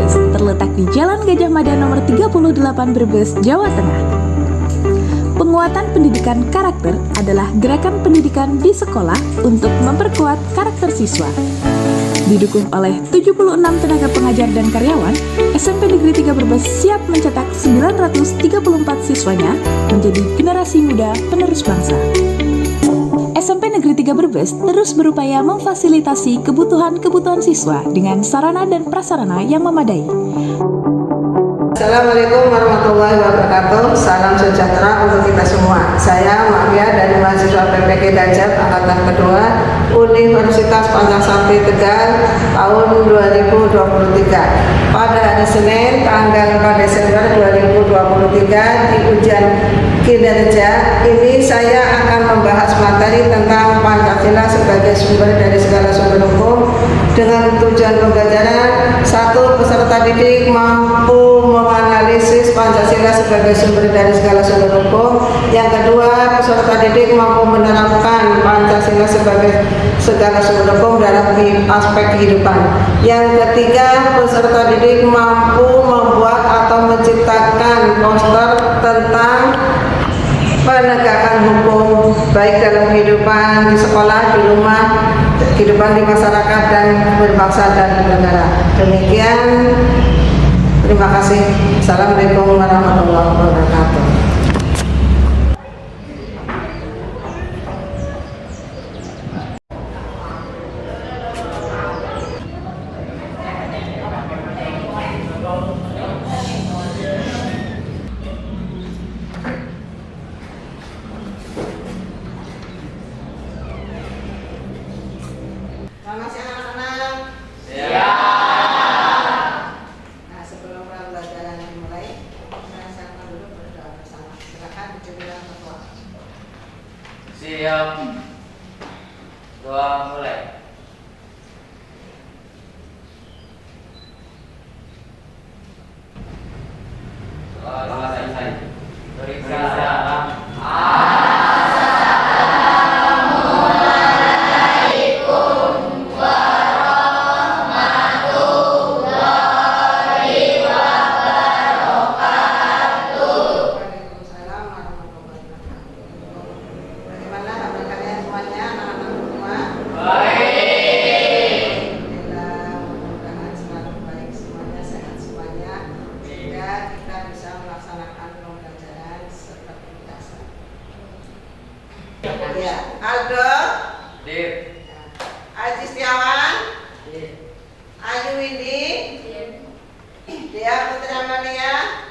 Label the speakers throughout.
Speaker 1: Brebes terletak di Jalan Gajah Mada nomor 38 Brebes, Jawa Tengah. Penguatan pendidikan karakter adalah gerakan pendidikan di sekolah untuk memperkuat karakter siswa. Didukung oleh 76 tenaga pengajar dan karyawan, SMP Negeri 3 Brebes siap mencetak 934 siswanya menjadi generasi muda penerus bangsa. SMP Negeri 3 Brebes terus berupaya memfasilitasi kebutuhan-kebutuhan siswa dengan sarana dan prasarana yang memadai.
Speaker 2: Assalamualaikum warahmatullahi wabarakatuh. Salam sejahtera untuk kita semua. Saya Maria dari mahasiswa PPK Dajat angkatan kedua Universitas Pancasakti Tegal tahun 2023. Pada hari Senin tanggal 4 Desember 2023 di ujian kinerja ini saya akan membahas materi tentang Pancasila sebagai sumber dari segala sumber hukum dengan tujuan pembelajaran. 1. Peserta didik mampu menganalisis Pancasila sebagai sumber dari segala sumber hukum. Yang kedua, peserta didik mampu menerapkan Pancasila sebagai segala sumber hukum dalam aspek kehidupan. Yang ketiga, peserta didik mampu membuat atau menciptakan poster tentang penegakan hukum baik dalam kehidupan di sekolah, di rumah, kehidupan di masyarakat dan berbangsa dan negara. Demikian, terima kasih. Assalamualaikum warahmatullahi wabarakatuh. Selamat siang anak-anak. Nah, sebelum pembelajaran dimulai, saya siapkan dulu berdoa bersama. Silakan dijelaskan ketua.
Speaker 3: Siap. Doa mulai. Doa selesai. Periksa. Ya, Aldo, Dir.
Speaker 2: Aji Setiawan,
Speaker 3: Dir.
Speaker 2: Ayu Windy, Dia Putri Amalia,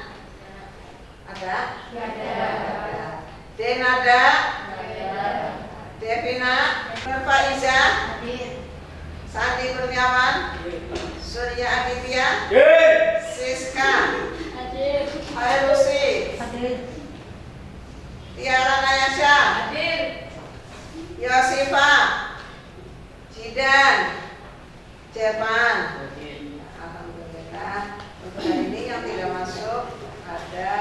Speaker 2: ada? Ada. Denada, Devina, Nurfa Iza, Sandi Kurniawan, Surya Aditya, Siska, Airusi, Tiara Nayasha, Yosifa, Jidan, Jepan. Alhamdulillah. Untuk hari ini yang tidak masuk ada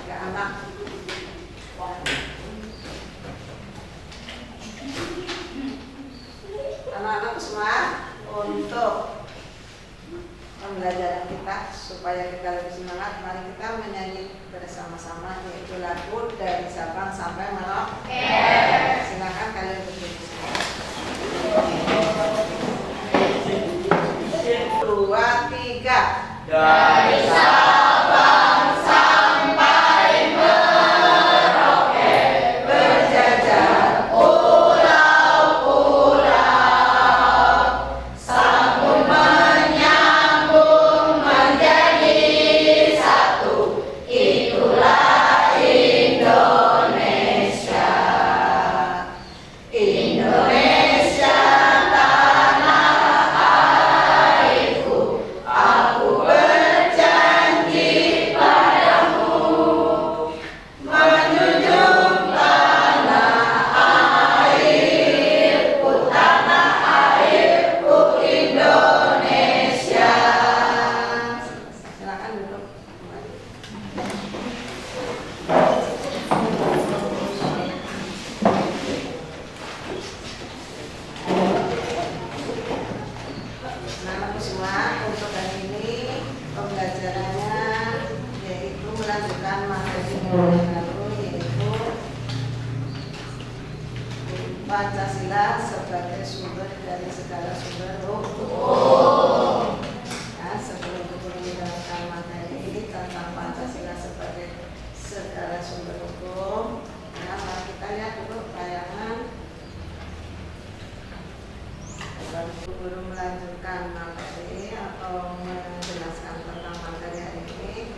Speaker 2: 3 anak. Anak-anak semua, untuk pembelajaran kita supaya kita lebih semangat, mari kita menyanyi bersama-sama yaitu lagu dari Sabang sampai Merauke. Silakan kalian berdiri. 2, 3.
Speaker 3: Dari
Speaker 2: Sabang sampai Merauke berjajar pulau-pulau, sambung menyambung menjadi satu, itulah Indonesia. Indonesia tanah airku, aku berjanji Pancasila sebagai sumber dari segala sumber hukum. Nah, sebelum guru menjelaskan materi ini tentang Pancasila sebagai segala sumber hukum, nah, mari kita lihat dulu tayangan. Baru guru melanjutkan materi atau menjelaskan tentang materi hari ini.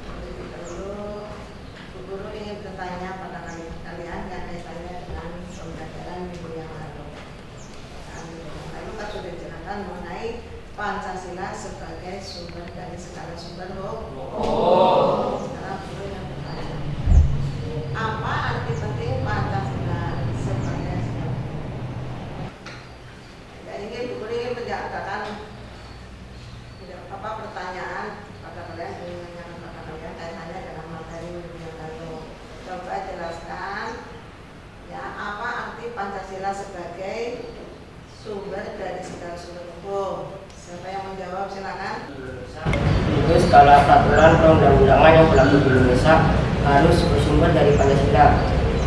Speaker 2: Terlebih dahulu, guru ingin bertanya pada kalian yang kaitannya dengan pembelajaran minggu yang lalu. Lalu kan sudah dijelaskan mengenai Pancasila sebagai sumber dari segala sumber hukum. Sekarang guru yang bertanya, apa arti penting Pancasila sebagai sumber hukum? Guru ingin menjawabkan pertanyaan pada kalian, ingin menanyakan pada kalian kaitannya dengan materi minggu yang lalu. Coba jelaskan ya, apa arti Pancasila sebagai sumber dari segala sumber hukum. Siapa yang menjawab, silakan.
Speaker 4: Itu segala peraturan perundang-undangan yang berlaku di Indonesia harus bersumber dari Pancasila,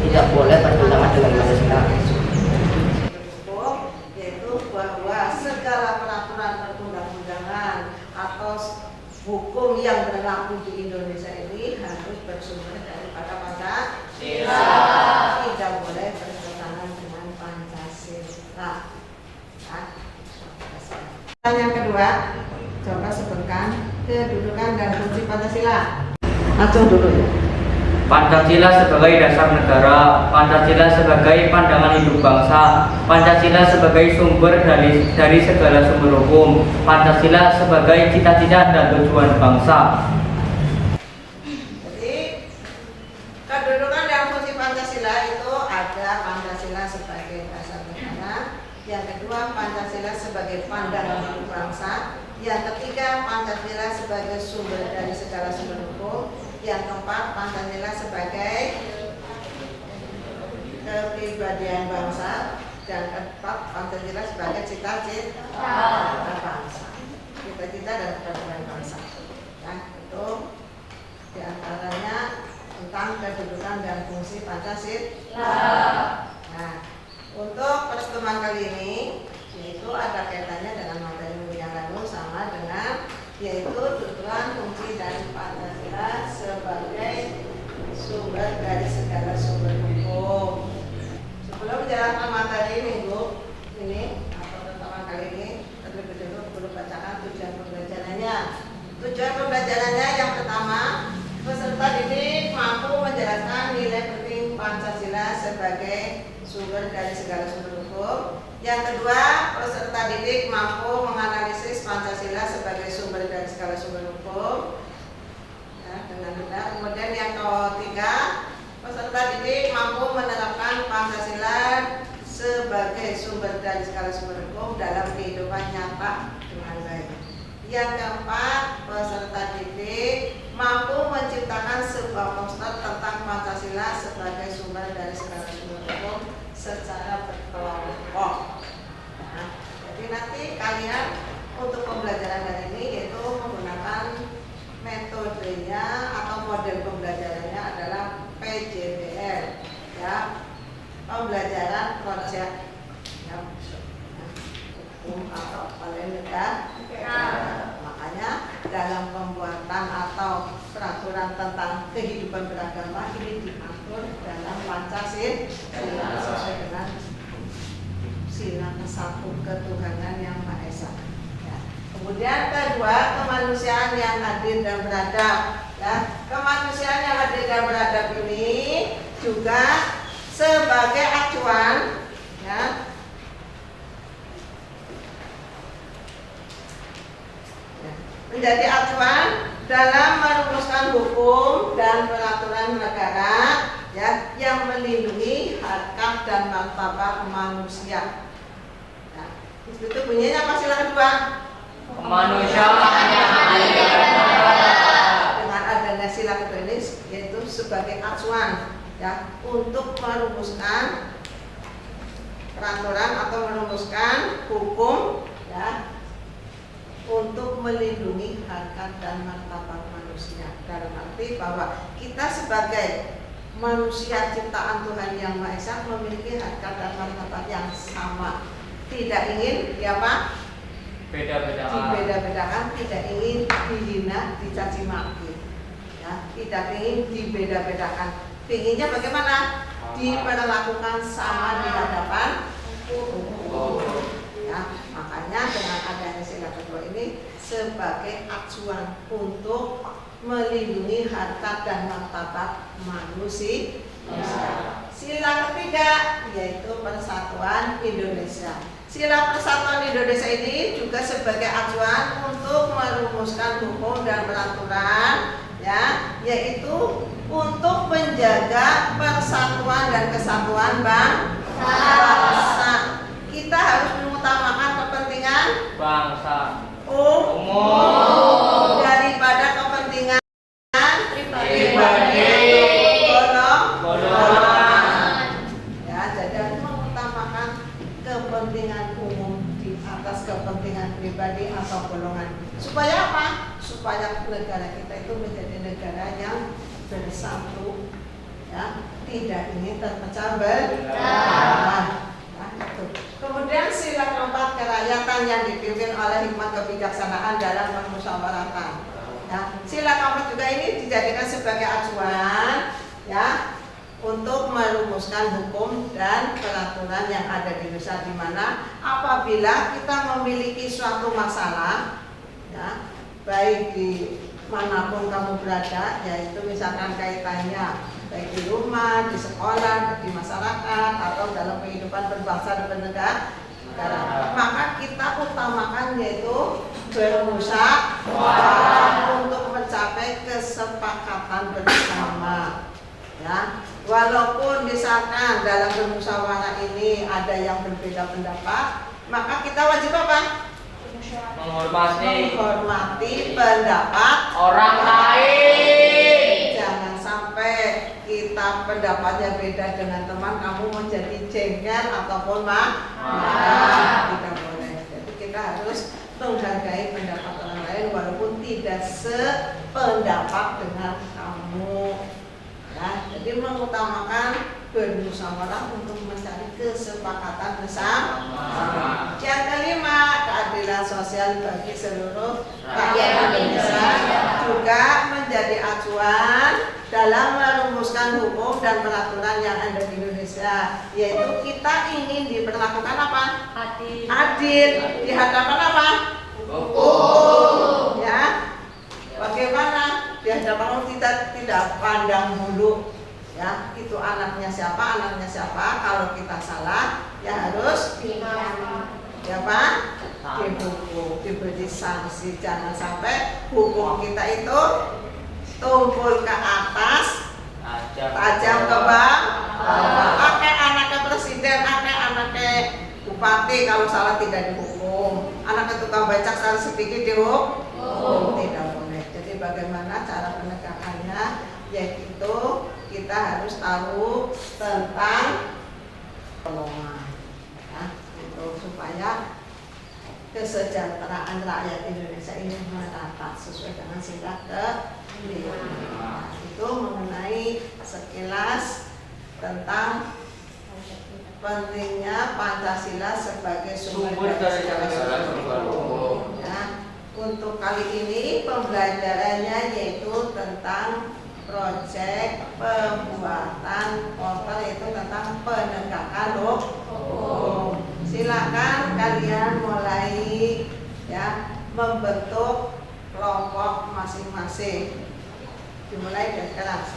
Speaker 4: tidak boleh bertentangan dengan Pancasila.
Speaker 2: Hukum yaitu bahwa segala peraturan perundang-undangan atau hukum yang berlaku di Indonesia ini harus bersumber daripada Pancasila, tidak boleh bertentangan dengan Pancasila. Yang kedua, coba sebutkan kedudukan dan fungsi Pancasila. Langsung dulu ya.
Speaker 3: Pancasila sebagai dasar negara, Pancasila sebagai pandangan hidup bangsa, Pancasila sebagai sumber dari segala sumber hukum, Pancasila sebagai cita-cita dan tujuan bangsa.
Speaker 2: Jadi kedudukan dan fungsi Pancasila itu ada Pancasila sebagai dasar negara, yang kedua Pancasila sebagai pandangan hidup bangsa, yang ketiga Pancasila sebagai sumber dari segala sumber hukum, yang keempat Pancasila sebagai kepribadian bangsa, dan keempat Pancasila sebagai cita-cita bangsa, cita-cita dan kepribadian bangsa. Nah, itu diantaranya tentang kedudukan dan fungsi Pancasila. Nah, untuk pertemuan kali ini yaitu ada kaitannya dengan materi minggu yang lalu, sama dengan yaitu tujuan fungsi dari Pancasila sebagai sumber dari segala sumber hukum. Sebelum menjalankan materi minggu ini atau pertemuan kali ini, terlebih dahulu perlu bacakan tujuan pembelajarannya. Tujuan pembelajarannya yang pertama, peserta didik mampu menjelaskan nilai penting Pancasila sebagai sumber dari segala sumber hukum. Yang kedua, peserta didik mampu menganalisis Pancasila sebagai sumber dari segala sumber hukum ya, dengan benar. Kemudian yang ketiga, peserta didik mampu menerapkan Pancasila sebagai sumber dari segala sumber hukum dalam kehidupan nyata dengan baik. Yang keempat, peserta didik mampu menciptakan sebuah poster tentang Pancasila sebagai sumber dari segala sumber hukum secara berkelompok. Nah, jadi nanti kalian untuk pembelajaran hari ini yaitu menggunakan metodenya atau model pembelajarannya adalah PJBL ya, pembelajaran project ya, hukum atau paling makanya dalam pembuatan atau peraturan tentang kehidupan beragama ini diatur dalam Pancasila sesuai dengan sila ke-1 ketuhanan yang Maha Esa. Ya. Kemudian kedua, kemanusiaan yang adil dan beradab. Ya. Kemanusiaan yang adil dan beradab ini juga sebagai acuan ya, menjadi acuan dalam merumuskan hukum dan peraturan negara ya, yang melindungi hak dan martabat manusia. Nah, itu bunyinya apa sila kedua?
Speaker 3: Kemanusiaan yang adil dan beradab.
Speaker 2: Dengan adanya sila kedua ini yaitu sebagai acuan ya, untuk merumuskan peraturan atau merumuskan hukum ya, untuk melindungi harkat dan martabat manusia. Dalam arti bahwa kita sebagai manusia ciptaan Tuhan Yang Maha Esa memiliki harkat dan martabat yang sama. Tidak ingin apa? Dibeda-bedakan, tidak ingin dihina, dicaci maki. Ya, tidak ingin dibeda-bedakan. Inginnya bagaimana? Diperlakukan sama di hadapan hukum. Ya, makanya dengan adanya sila kedua ini sebagai acuan untuk melindungi harkat dan martabat manusia. Sila ketiga yaitu Persatuan Indonesia. Sila Persatuan Indonesia ini juga sebagai acuan untuk merumuskan hukum dan peraturan, ya, yaitu untuk menjaga persatuan dan kesatuan bangsa. Kita harus mengutamakan kepentingan
Speaker 3: bangsa
Speaker 2: umum daripada kepentingan pribadi golongan. Ya, jadi harus mengutamakan kepentingan umum di atas kepentingan pribadi atau golongan. Supaya apa? Supaya negara kita itu menjadi negara yang bersatu, ya, tidak ingin terpecah belah. Kemudian sila keempat kerakyatan yang dipimpin oleh hikmat kebijaksanaan dalam permusyawaratan. Ya, sila keempat juga ini dijadikan sebagai acuan, ya, untuk merumuskan hukum dan peraturan yang ada di Indonesia, di mana apabila kita memiliki suatu masalah, ya, baik di manapun kamu berada, yaitu misalkan kaitannya baik di rumah, di sekolah, di masyarakat, atau dalam kehidupan berbangsa dan bernegara, maka kita utamakan yaitu bermusyawarah untuk mencapai kesepakatan bersama. Ya, walaupun misalkan dalam bermusyawarah ini ada yang berbeda pendapat, maka kita wajib apa? Menghormati pendapat
Speaker 3: orang lain.
Speaker 2: Jangan sampai kita pendapatnya beda dengan teman, kamu menjadi jengkel ataupun marah. Tidak boleh. Jadi kita harus menghargai pendapat orang lain walaupun tidak sependapat dengan kamu. Ya, jadi mengutamakan bermusyawarah untuk mencari kesepakatan bersama. Yang kelima, keadilan sosial bagi seluruh rakyat Indonesia juga menjadi acuan dalam merumuskan hukum dan peraturan yang ada di Indonesia, yaitu kita ingin diperlakukan apa? Adil di hadapan apa? Hukum. Ya, bagaimana di hadapan hukum tidak pandang bulu. Ya, itu anaknya siapa, kalau kita salah ya harus ya Pak, dihukum, diberi sanksi. Jangan sampai hukum kita itu tumpul ke atas, tajam ke bawah. Pakai anaknya presiden, pakai anaknya bupati, kalau salah tidak dihukum. Anaknya tukang becak salah sedikit dihukum, tidak boleh. Jadi bagaimana cara penegakannya? Yaitu kita harus tahu tentang golongan, ya, itu supaya kesejahteraan rakyat Indonesia ini merata sesuai dengan sila kelima. Itu mengenai sekilas tentang pentingnya Pancasila sebagai sumber dari segala hukum. Ya, untuk kali ini pembelajarannya yaitu tentang proyek pembuatan portal, yaitu tentang penegakan hukum. Silakan kalian mulai, ya, membentuk kelompok masing-masing. Dimulai dari kelas.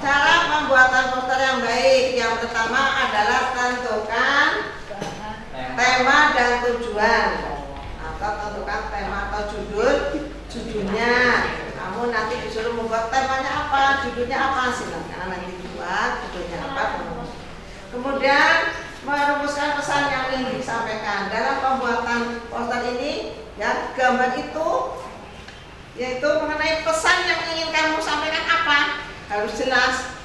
Speaker 2: Cara pembuatan poster yang baik, yang pertama adalah tentukan tema dan tujuan, atau judulnya. Kamu nanti disuruh membuat temanya apa, judulnya apa, silakan nanti dibuat judulnya apa. Kemudian merumuskan pesan yang ingin disampaikan dalam pembuatan poster ini. Ya, gambar itu yaitu mengenai pesan yang ingin kamu sampaikan apa, harus jelas.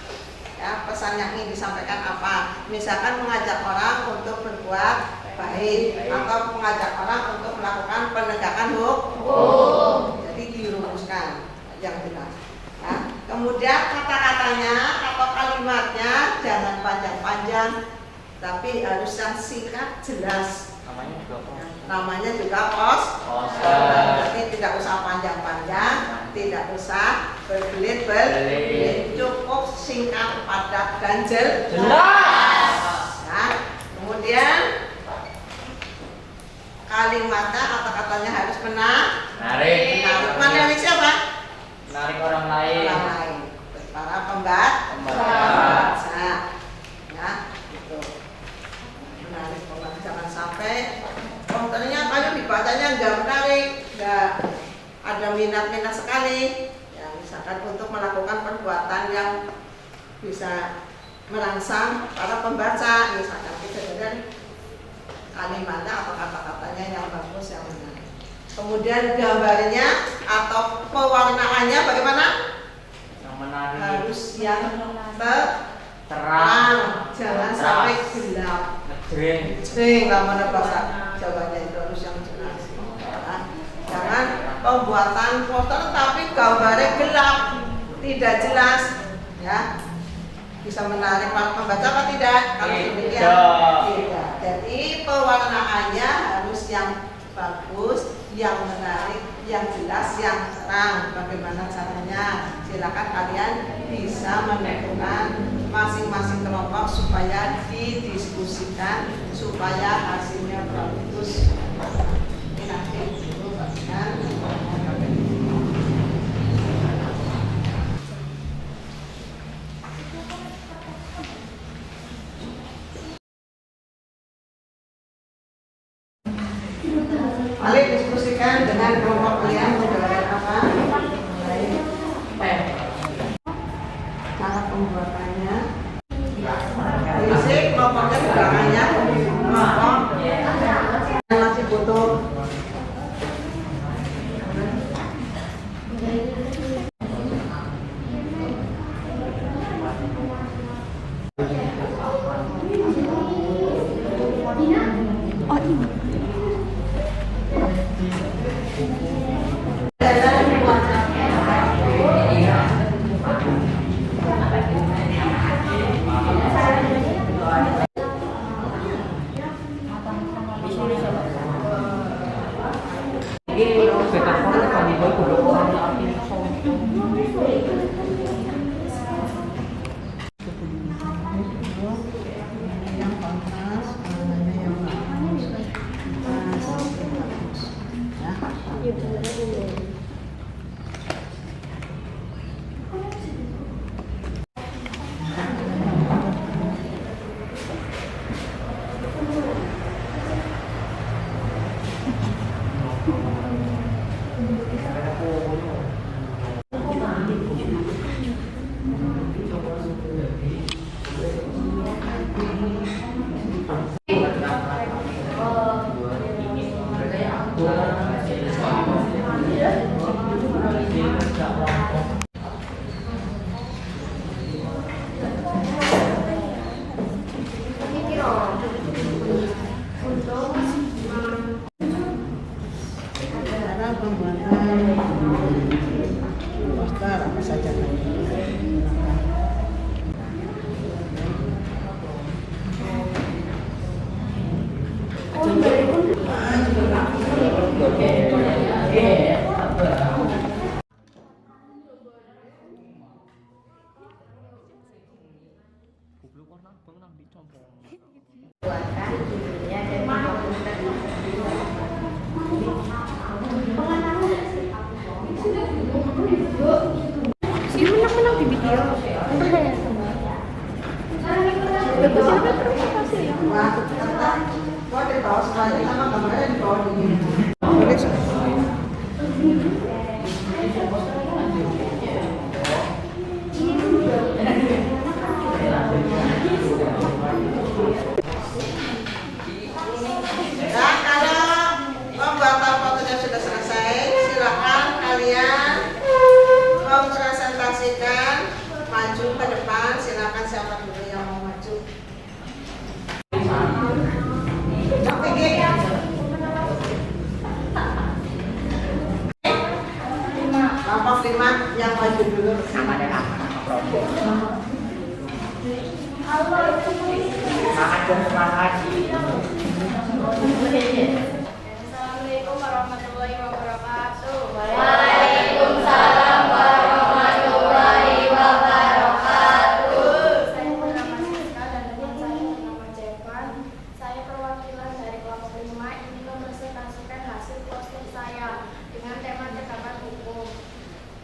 Speaker 2: Ya, pesan yang ingin disampaikan apa. Misalkan mengajak orang untuk berbuat baik atau mengajak orang untuk melakukan penegakan hukum. Jadi dirumuskan yang jelas. Ya. Kemudian kata-katanya atau kalimatnya jangan panjang-panjang, tapi harus yang singkat jelas. Namanya juga poster. Berarti tidak usah panjang-panjang, tidak usah berbelit-belit, cukup singkat, padat, dan jelas. Nah, kemudian kalimatnya atau katanya harus menarik. Menarik siapa?
Speaker 3: Menarik orang lain.
Speaker 2: Orang lain. Para pembaca. Ya, gitu. Menarik pembaca, jangan sampai ternyata kayu dibacanya nggak menarik, nggak ada minat-minat sekali. Ya, misalkan untuk melakukan perbuatan yang bisa merangsang para pembaca, misalkan kita dengar kalimatnya atau kata-katanya yang bagus, yang menarik. Kemudian gambarnya atau pewarnaannya bagaimana?
Speaker 3: Yang menarik.
Speaker 2: Harus yang terang, jangan sampai gelap. Sering nggak mana bahasa Jawanya itu harus yang jelas. Ya. Jangan pembuatan poster tapi gambarnya gelap, tidak jelas. Ya, bisa menarik para pembaca apa tidak? Kalau demikian tidak. Jadi pewarnaannya harus yang bagus, yang menarik, yang jelas, yang terang. Bagaimana caranya? Silakan kalian bisa menentukan masing-masing kelompok supaya didiskusikan supaya hasilnya bagus. Ini nanti dulu bagian. Mari diskusikan dengan kelompok kalian menggambar apa? Cara pembuatannya. Fisik kelompoknya di belakangnya. Kelompok yang masih butuh.
Speaker 1: Oh ini.
Speaker 2: Yang kontras, warnanya yang bagus. Cara pembuatan poster apa saja
Speaker 5: buatkan judulnya dan didokumentasikan. Si menang-menang di video.
Speaker 2: Kok di bawah semuanya sama gambarnya di bawah begini. sudah selesai. Silakan kalian mempresentasikan, maju ke depan. Silakan siapa dulu yang mau maju. Kelompok 5 yang maju dulu.
Speaker 5: Assalamualaikum warahmatullahi wabarakatuh.
Speaker 6: Waalaikumsalam warahmatullahi wabarakatuh.
Speaker 5: Saya bernama Siska dan teman saya bernama Jevan. Saya perwakilan dari kelompok 5 ini mempresentasikan hasil poster saya dengan tema cetakan hukum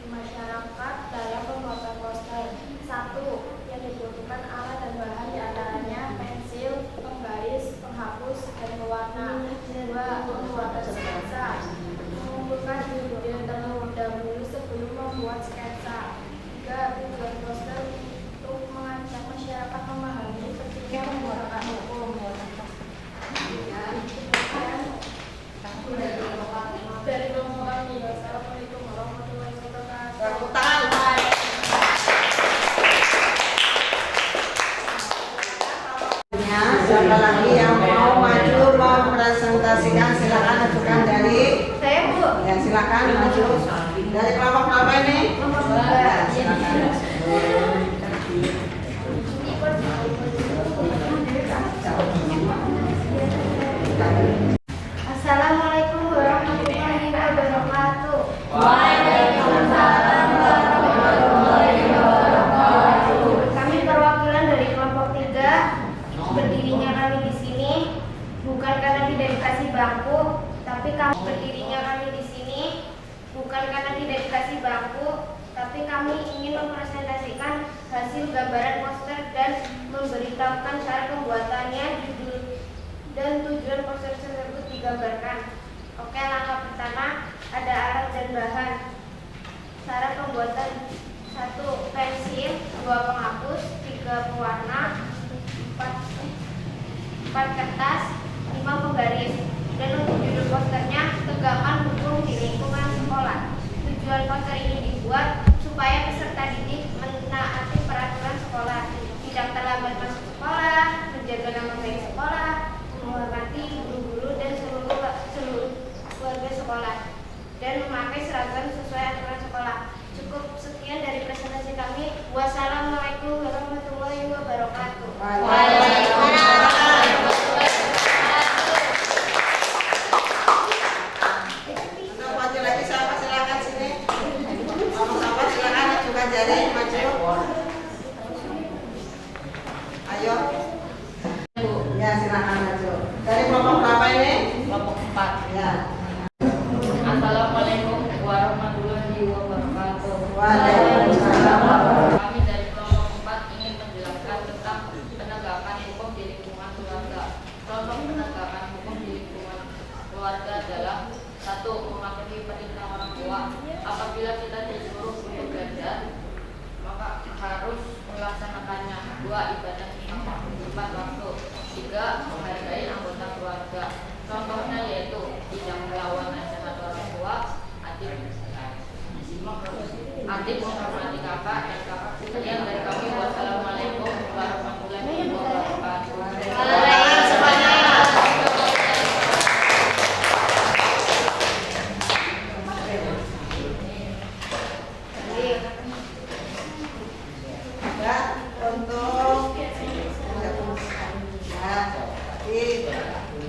Speaker 5: di masyarakat dalam pembuatan poster. 1. Yang dibutuhkan alat dan bahan diantaranya pensil, penggaris, penghapus, dan pewarna. 2. Pembuatan sketsa. Mengumpulkan ide terlebih dahulu sebelum membuat sketsa. 3. Tujuan poster untuk mengajak masyarakat memahami pentingnya pembuatan hukum. Dari kelompok kami, wassalamualaikum warahmatullahi wabarakatuh.
Speaker 2: Tepuk tangan. Siapa lagi yang mau maju mempresentasikan? Silakan ajukan dari.
Speaker 5: Saya Bu.
Speaker 2: Ya silakan maju. Dari kelompok berapa ini? Ya, silakan.
Speaker 5: Assalamualaikum warahmatullahi wabarakatuh.
Speaker 6: Waalaikumsalam warahmatullahi wabarakatuh.
Speaker 5: Kami perwakilan dari kelompok 3. Berdirinya kami di sini bukan karena tidak dikasih bangku, tapi kami berdirinya kami di sini bukan karena tidak dikasih bangku, tapi kami ingin mempresentasikan hasil gambaran poster dan memberitahukan cara pembuatannya, judul dan tujuan poster tersebut digambarkan. Oke, langkah pertama ada alat dan bahan. Cara pembuatan: 1. Pensil, 2. Penghapus, 3. Pewarna, 4 kertas, 5 penggaris. Dan untuk judul posternya tegakkan hukum di lingkungan sekolah. Tujuan poster ini dibuat supaya peserta didik menaati peraturan sekolah, tidak terlambat masuk sekolah, menjaga nama baik sekolah, menghormati guru-guru dan seluruh keluarga sekolah, dan memakai seragam sesuai aturan sekolah. Cukup sekian dari presentasi kami. Wassalamualaikum warahmatullahi wabarakatuh.
Speaker 2: Untuk maju lagi siapa? Silakan sini. Kelompok apa? Silakan ajukan jari maju. Ayo. Ya silakan maju. Dari kelompok berapa ini?
Speaker 6: Kelompok 4.
Speaker 2: Ya.
Speaker 6: Assalamualaikum warahmatullahi wabarakatuh.
Speaker 2: Waalaikumsalam.
Speaker 6: Kami dari kelompok 4 ingin menjelaskan tentang penegakan hukum di lingkungan keluarga. Contoh penegakan hukum di lingkungan keluarga adalah: 1. Mematuhi perintah orang tua. Apabila kita disuruh untuk belajar, maka harus melaksanakannya. 2. Ibadah tepat waktu. 3. Menghargai anggota keluarga. Contohnya yaitu tidak melawan nasihat orang tua, adik menghormati kakak dan kakak. Sekian dari kami. Wassalamualaikum warahmatullahi wabarakatuh.
Speaker 2: Ya, untuk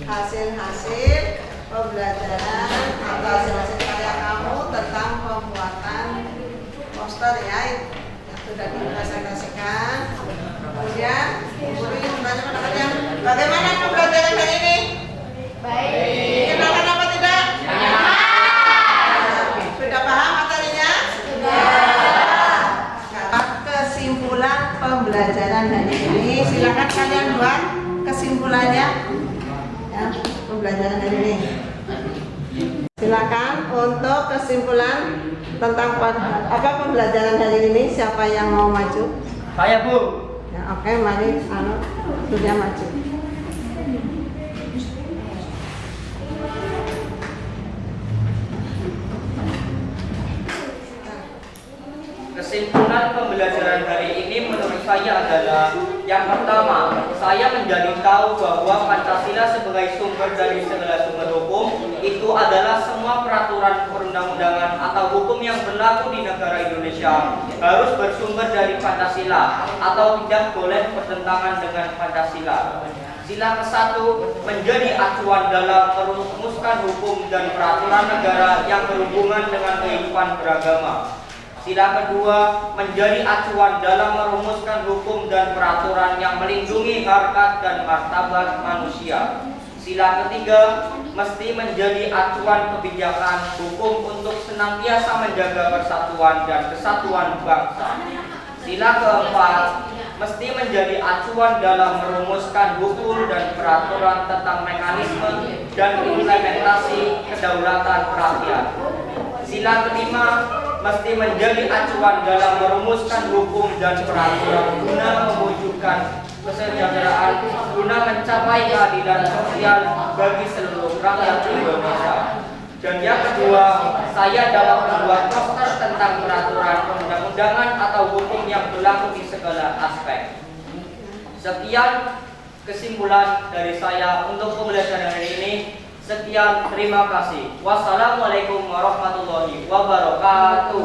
Speaker 2: hasil-hasil pembelajaran atau hasil-hasil karya kamu tentang pembuatan poster ya yang sudah dipresentasikan. Kemudian guru yang bertanya katanya, bagaimana pembelajaran hari ini?
Speaker 5: Baik.
Speaker 2: Menyenangkan apa tidak? Sudah paham materinya? Sudah. Kesimpulan pembelajaran hari ini, silakan kalian buat kesimpulannya. Ya, pembelajaran hari ini. Silakan untuk kesimpulan tentang apa pembelajaran hari ini, siapa yang mau maju?
Speaker 3: Saya Bu.
Speaker 2: Ya, oke, mari sudah maju.
Speaker 3: Kesimpulan pembelajaran hari ini menurut saya adalah yang pertama, saya menjadi tahu bahwa Pancasila sebagai sumber dari segala sumber hukum itu adalah semua peraturan perundang-undangan atau hukum yang berlaku di negara Indonesia harus bersumber dari Pancasila atau tidak boleh bertentangan dengan Pancasila. Sila ke-1 menjadi acuan dalam merumuskan hukum dan peraturan negara yang berhubungan dengan kehidupan beragama. Sila kedua menjadi acuan dalam merumuskan hukum dan peraturan yang melindungi harkat dan martabat manusia. Sila ketiga mesti menjadi acuan kebijakan hukum untuk senantiasa menjaga persatuan dan kesatuan bangsa. Sila keempat mesti menjadi acuan dalam merumuskan hukum dan peraturan tentang mekanisme dan implementasi kedaulatan rakyat. Sila kelima mesti menjadi acuan dalam merumuskan hukum dan peraturan guna mewujudkan kesejahteraan guna mencapai keadilan sosial bagi seluruh rakyat Indonesia. Dan yang kedua, saya dalam membuat poster tentang peraturan perundang-undangan atau hukum yang berlaku di segala aspek. Sekian kesimpulan dari saya untuk pembelajaran hari ini. Sekian, terima kasih. Wassalamualaikum warahmatullahi wabarakatuh.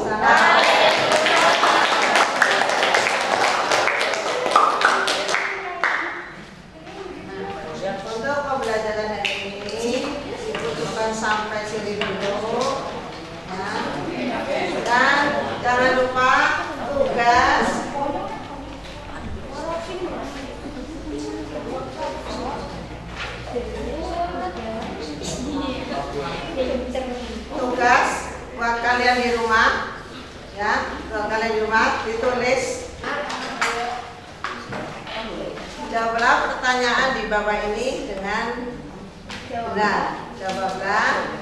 Speaker 2: Untuk pembelajaran hari ini dibutuhkan sampai sini dulu, ya. Dan jangan lupa tugas buat kalian di rumah, ya, buat kalian di rumah ditulis. Jawablah pertanyaan di bawah ini dengan benar. Jawablah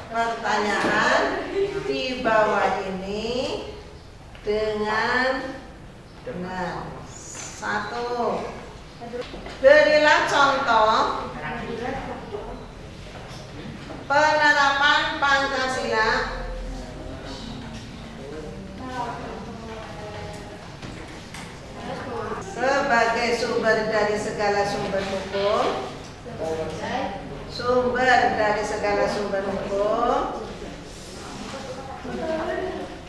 Speaker 2: pertanyaan di bawah ini dengan benar. 1. Berilah contoh penerapan Pancasila sebagai sumber dari segala sumber hukum,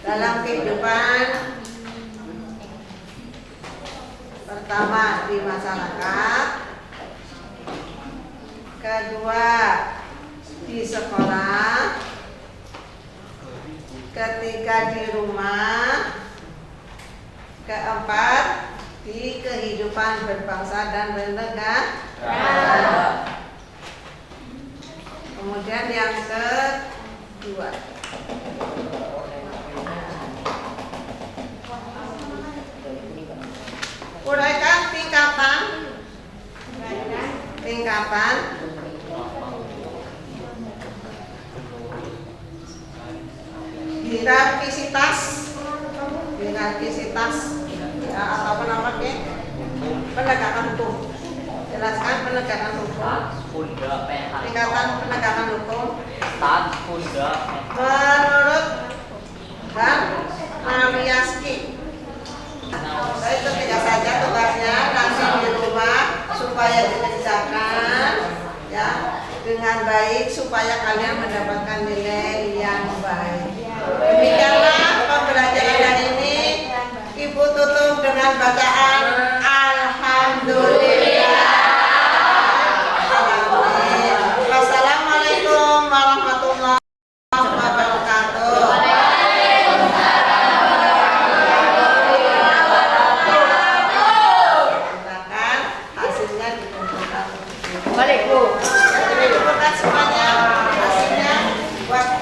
Speaker 2: dalam kehidupan, pertama di masyarakat, kedua di sekolah, ketiga di rumah, keempat di kehidupan berbangsa dan bernegara. Kemudian yang kedua, uraikan tingkatan hierarkisitas, ya, atau penegakan hukum. Jelaskan penegakan hukum. Tingkatan penegakan hukum menurut dan Namiaski. Itu tidak saja tugasnya, nanti di rumah supaya dikerjakan, ya, dengan baik supaya kalian mendapatkan nilai yang baik. Demikianlah pembelajaran hari ini. Ibu tutup dengan bacaan Alhamdulillah. Wassalamualaikum warahmatullahi wabarakatuh. Silakan hasilnya dikumpulkan. Balik Bu. Dikumpulkan semuanya hasilnya. Waktu